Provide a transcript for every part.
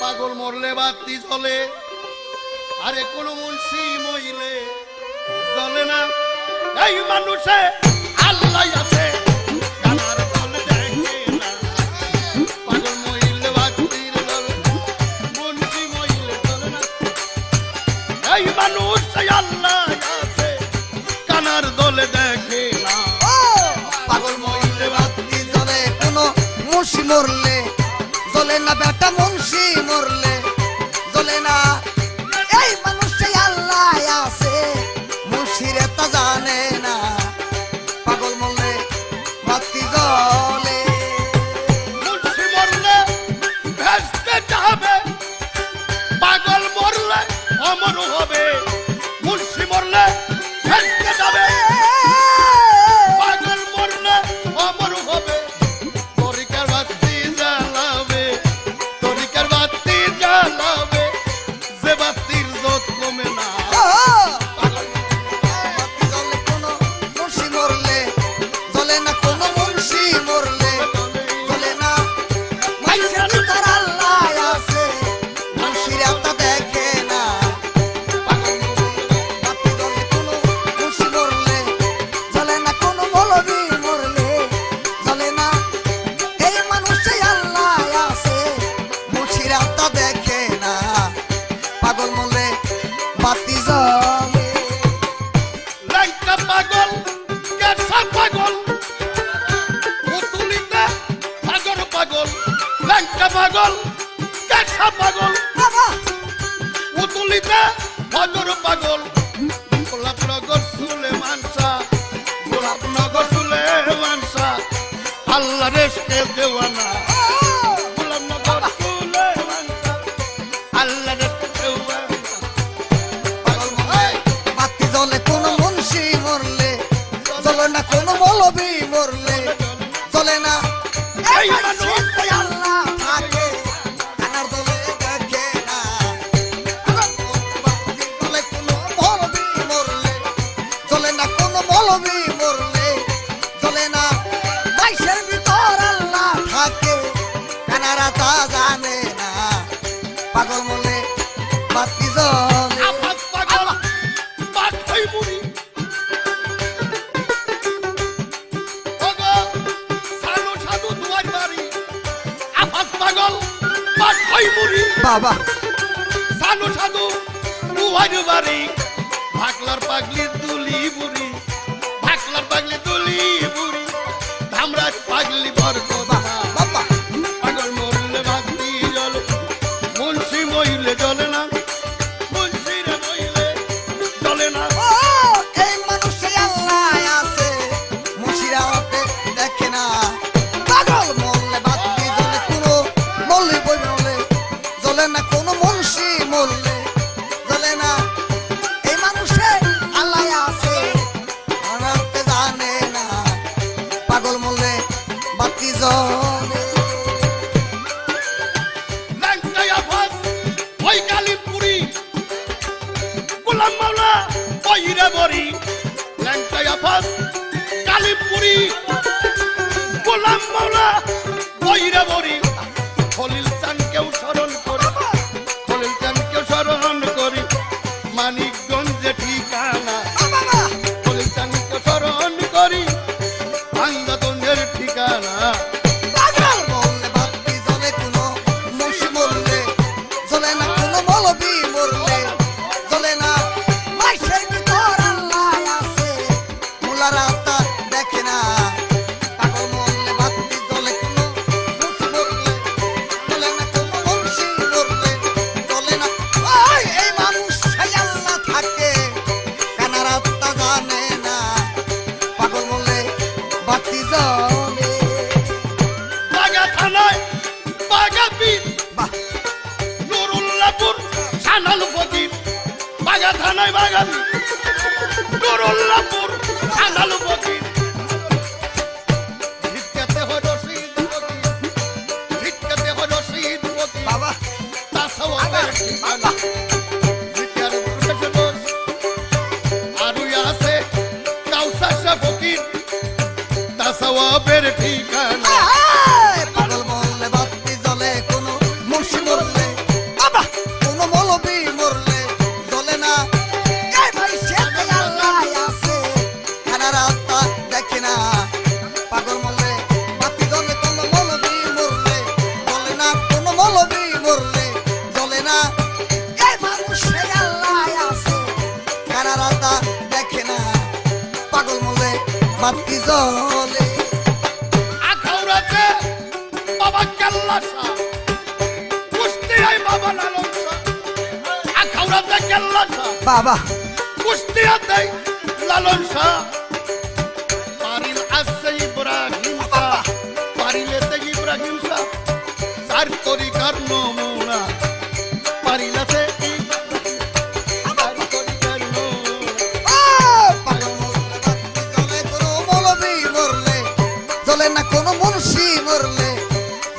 পাগল মরলে বাতি জ্বলে, আরে কোন মুন্সি মইলে জ্বলে না। এই মানুষে আল্লাহ আছে, কানার দল দেখে না। পাগল মইলে বাতির জ্বলে, মুন্সি মইলে জ্বলে না। এই মানুষে আল্লাহ আছে, কানার দলে দেখে না। পাগল মরলে বাতি জ্বলে, কোনো মুন্সি মরলে জ্বলে না। বেটা মুন্সি মরলে জ্বলে না। এই মানুষটাই আল্লাহ আছে, মুন্সিরে তা জানে না। পাগল মরলে বাতি জ্বলে, মুন্সি মরলে ভেস্তে যাবে, পাগল মরলে অমর হবে। মুন্সি মরলে ভেস্তে যাবে, পাগল মরলে অমর হবে। তরিকার বাতি জ্বালাবে, তরিকার বাতি জ্বালাবে, যে বাতির জোত কমে না। বাতি জ্বলে, কোনো মুন্সি মরলে জ্বলে না। কোনো মুন্সি মরলে জ্বলে না। মানুষের ভিতর আল্লাহ আছে, মুন্সিরা তা দেখে না। পাগল মরলে বাতি জ্বলে, কোনো মুন্সি মরলে জ্বলে না। কোনো মৌলবি মরলে জ্বলে না। এই মানুষটাই আল্লাহ আছে, মুন্সিরা তা দেখে না। পাগল মরলে বাতি জ্বলে। ল্যাংটা পাগল, কেঁচা পাগল, পুতুলিতে সাগর পাগল। ল্যাংটা পাগল, কেঁচা পাগল, বাবা পুতুলিতে সাগর পাগল। গোলাপ নগর সুলে মানসা, গোলাপ নগর সুলে মানসা, আল্লাহ রেস্কে দেওয়ানা। গোলাপ নগর সুলে মানসা, আল্লাহ রেস্কে দেওয়ানা। পাগল মরলে বাতি জ্বলে, কোনো মুন্সি মরলে জ্বলে না। কোনো মৌলবি মরলে জ্বলে না। এই মানুষটাই আল্লাহ থাকে, কানার দলে দেখে না। বাতি জ্বলে, কোনো মৌলবি মরলে জ্বলে না। কোনো মৌলবি মরলে জ্বলে না। বাইশের ভিতর আল্লাহ থাকে, কানারা তা জানে না। পাগল মরলে বাতি জ্বলে। আফাস পাগল, পাঠাই বুড়ি। ওগো, সানু সাধু দুয়ার বাড়ি। আফাস পাগল, পাঠাই বুড়ি। বাবা সানু সাধু দুয়ার বাড়ি। ভাকলার পাগলি দুলি বুড়ি, ভাকলার পাগলি দুলি বুড়ি। ধামরাজ পাগলি বরকতা। বাবা পাগল মরলে বাতি জ্বলে, মুন্সি মইলে জ্বলে না। মুন্সি রে মইলে জ্বলে না। ও এই মানুষে আল্লাহ আছে, মুন্সিরা ওকে দেখে না। পাগল মরলে বাতি জ্বলে, কোনো মল্লি বই মরলে জ্বলে না। কোনো মুন্সি মরলে জ্বলে না। এই মানুষে আল্লাহ আছে, ওকে জানে না। পাগল মরলে বাতি জ্বলে। ল্যাংটাই আফাস, ওই কালীপুরি। গোলাম মাওলা, ওই রে বরি। ল্যাংটাই আফাস, কালীপুরি। গোলাম মাওলা, ওই রে বরি। খলিল চানকেও স্মরণ করি, খলিল চানকেও স্মরণ করি। মানিকগঞ্জে ঠিকানা, বাবা খলিল চানকে স্মরণ করি। ভাঙ্গাতনের ঠিকানা। পাগল মরলে বাতি জ্বলে, কোনো মুন্সি মরলে জ্বলে না। কোনো মৌলবি মরলে জ্বলে না। বাইশের ভিতর আল্লাহ আছে, মুলারা তা দেখে না। পাগল মরলে বাতি জ্বলে, কোনো মুন্সি মরলে জ্বলে না। কোনো মুন্সি মরলে জ্বলে না। ওই এই মানুষ সেই আল্লাহ থাকে, কানারা তা জানে না। পাগল মরলে বাতি জ্বলে। বাগা থানায় বাগা পীর, বাহ নুরুল্লাহপুর সানাল ফকির। বাগা থানায় বাগা পীর, নুরুল্লাহপুর সানাল ফকির। ভিক্ষাতে হয় রশিদ ফকির, ভিক্ষাতে হয় রশিদ ফকির। বাবা তাসাওয়াবের ঠিকানা। ভিক্ষার বসে বস, আরুই আছে কাউসার শাহ ফকির। তাসাওয়াবের ঠিকানা। পাগল মরলে বাতি জ্বলে, কোনো মুন্সি মরলে বাতি জ্বলে আখাউড়াতে বাবা কেল্লা শাহ, কুষ্টিয়ায় বাবা লালন শাহ। আখাউড়াতে কেল্লা শাহ, বাবা কুষ্টিয়াতে লালন শাহ। পারিল আছে ইব্রাহিম শাহ, পারিলেতে ইব্রাহিম শাহ। চার তরিকার নমুনা পারিলাতে জ্বলে না কোনো মুন্সি মরলে,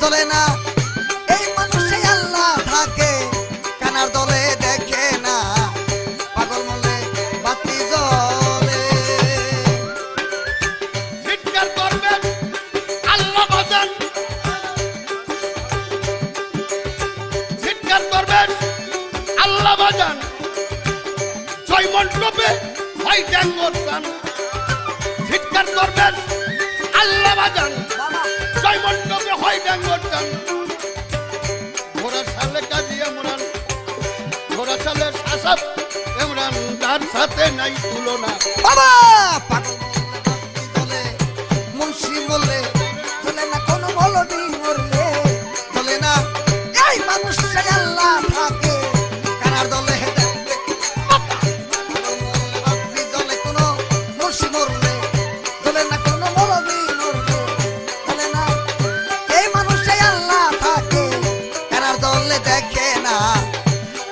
জ্বলে না এই মানুষে আল্লাহ থাকে কানার দলে দেখে না পাগল মলে বাতি জ্বলে। চিৎকার করবেন আল্লাহ বাজান, চিৎকার করবেন আল্লাহ বাজান। জয় মণ্ডপে হয় ড্যাঙ্গর চান, চিৎকার করবেন আল্লাহ বাজান। জয় মণ্ডপে হয় ড্যাঙ্গর চান। ঘোড়া সালে কাজী ইমরান, ঘোড়া সালে শাসক ইমরান, তার সাথে নাই তুলনা। বাবা পাগল মলে মুন্সি মরলে, জ্বলে না কোনো মৌলবি মরলে, জ্বলে না এই মানুষে আল্লাহ থাকে কানার দলে দেখে। বাতি জ্বলে কোনো মুন্সি মরলে, জ্বলে না কোনো মৌলবি মরলে, জ্বলে না এই মানুষে আল্লাহ থাকে কানার দলে দেখে না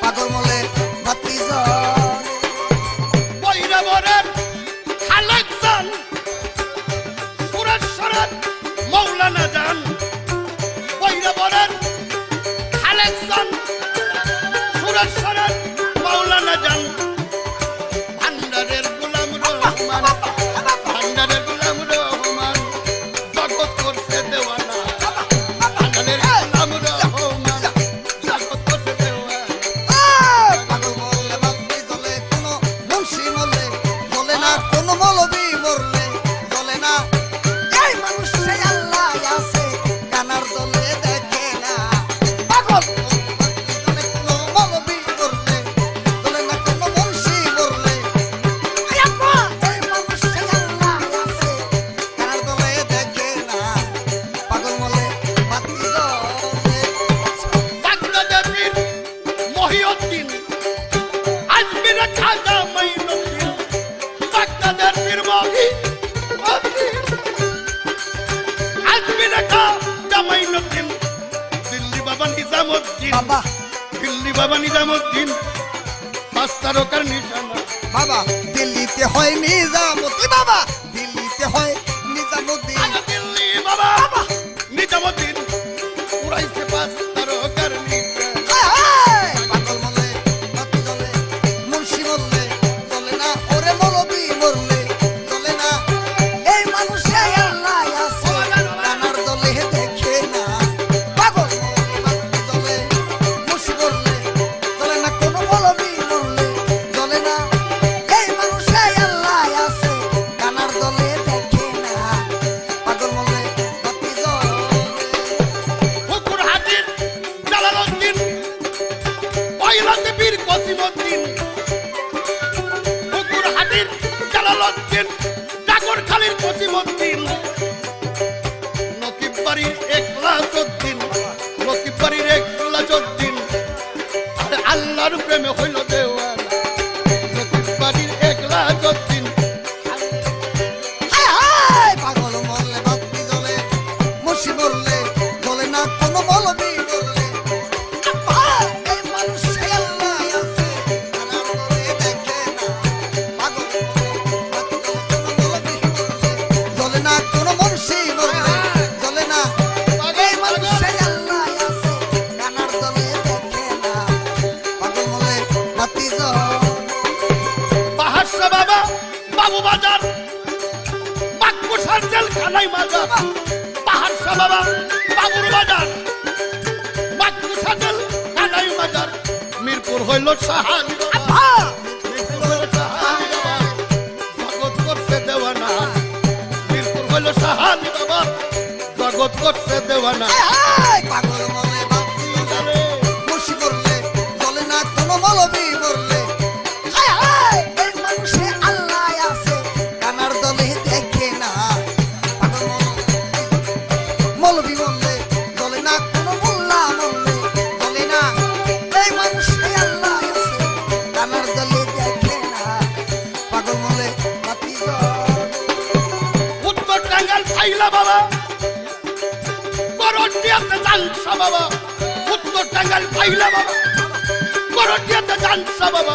পাগল মলে বাতি জ্বলে। বৈরবরের খালেক যান, সুরেশ্বরের মৌলানা যান। বৈরবরের খালেক যান, সুরেশ্বরের মৌলানা যান। ভান্ডারের গোলাম রহমান, ভান্ডারের গোলাম রহমান, জগৎ করছে দেওয়ানা। ভান্ডারের গোলাম রহমান, জগৎ করছে দেওয়ানা। পাগল মরলে বাতি জ্বলে কোনো মুন্সি মরলে, জ্বলে না কোনো মৌলবি মরলে, জ্বলে না এই মানুষে আল্লাহ আছে কানার দলে দেখে না পাগল মরলে বাতি জ্বলে কোনো মৌলবি মরলে, জ্বলে না কোনো মুন্সি মরলে, এই আম্মা এই মানুষে আল্লাহ আছে কানার দলে দেখে না পাগল মরলে বাতি জ্বলে। বাগদাদের মহিউদ্দিন, আজমিরে খাজা মাইনুদ্দিন। বাগদাদের পীর মহিউদ্দিন, আজমিরে খাজা মাইনুদ্দিন। দিল্লি বাবা নিজামুদ্দিন, বাবা দিল্লি বাবা নিজামুদ্দিন, পাঁচ তারকার নিশানা। বাবা দিল্লিতে হয় নিজামুদ্দিন, বাবা দিল্লিতে হয় নিজামুদ্দিন। আগে দিল্লি বাবা নিজামুদ্দিন, উড়াইছে পাঁচ তারকার নিশানা। পাগল মলে বাতি জ্বলে মুন্সি মরলে, জ্বলে না ওরে মৌলবি মরলে, জ্বলে না এই মানুষে আল্লাহ আছে কানার দলে দেখে না পাগল মলে বাতি জ্বলে মুন্সি মরলে, জ্বলে না কোনো মৌলবি মরলে, জ্বলে না এই মানুষে আল্লাহ আছে কানার দলে দেখে না পাগল মলে বাতি জ্বলে। হুকুর হাজির জালালউদ্দিন, পয়লাতে বীর কসিমউদ্দিন। হুকুর হাজির জালালউদ্দিন, টাগরখালীর কসিমউদ্দিন। নকিব বাড়ির একলাসউদ্দিন, নকিব বাড়ির একলাসউদ্দিন। আরে আল্লাহর প্রেমে হইল দেওয়ানা। নকিব বাড়ির একলাসউদ্দিন, পাগল মরলে বাতি জ্বলে মুন্সি মরলে, জ্বলে না কোনো মৌলবি মরলে, এই মানুষে আল্লাহ আছে কানার দলে দেখে না পাগল মরলে বাতি জ্বলে কোনো মৌলবি মরলে, জ্বলে না কোনো মুন্সি মরলে, জ্বলে না এই মানুষে আল্লাহ আছে কানার দলে দেখে না পাগল মরলে বাতি জ্বলে। বাহাসা বাবা বাবু বাজার, বাক্কুসার জেলখানায় মাজার। বাহাসা বাবা বাবুর বাজার, বাক্কুসার জেলখানায় মাজার। মিরপুর হইল সাহালি বাবা, মিরপুর হইল সাহালি বাবা, জগৎ করছে দেওয়ানা। মিরপুর হইল সাহালি বাবা, জগৎ করছে দেওয়ানা। পাগল মলে বাতি জ্বলে মুন্সি মরলে, জ্বলে না কোনো মৌলবি মরলে, এই মানুষে আল্লাহ আছে কানার দলে দেখে না জানসা বাবা উত্তর টাঙ্গাইল পাইলা বাবা করটিয়াতে জানসা বাবা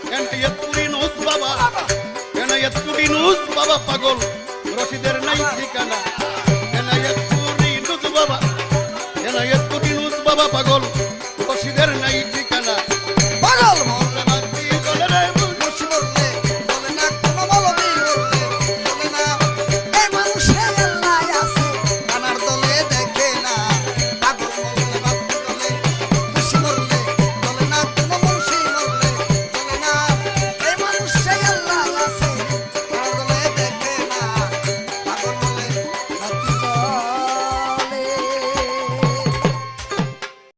এনায়েত পুরিনুস বাবা এনায়েত পুরিনুস বাবা পাগল রশিদের নাই ঠিকানা এনায়েত পুরিনুস বাবা এনায়েত পুরিনুস বাবা পাগল রশিদের নাই ঠিকানা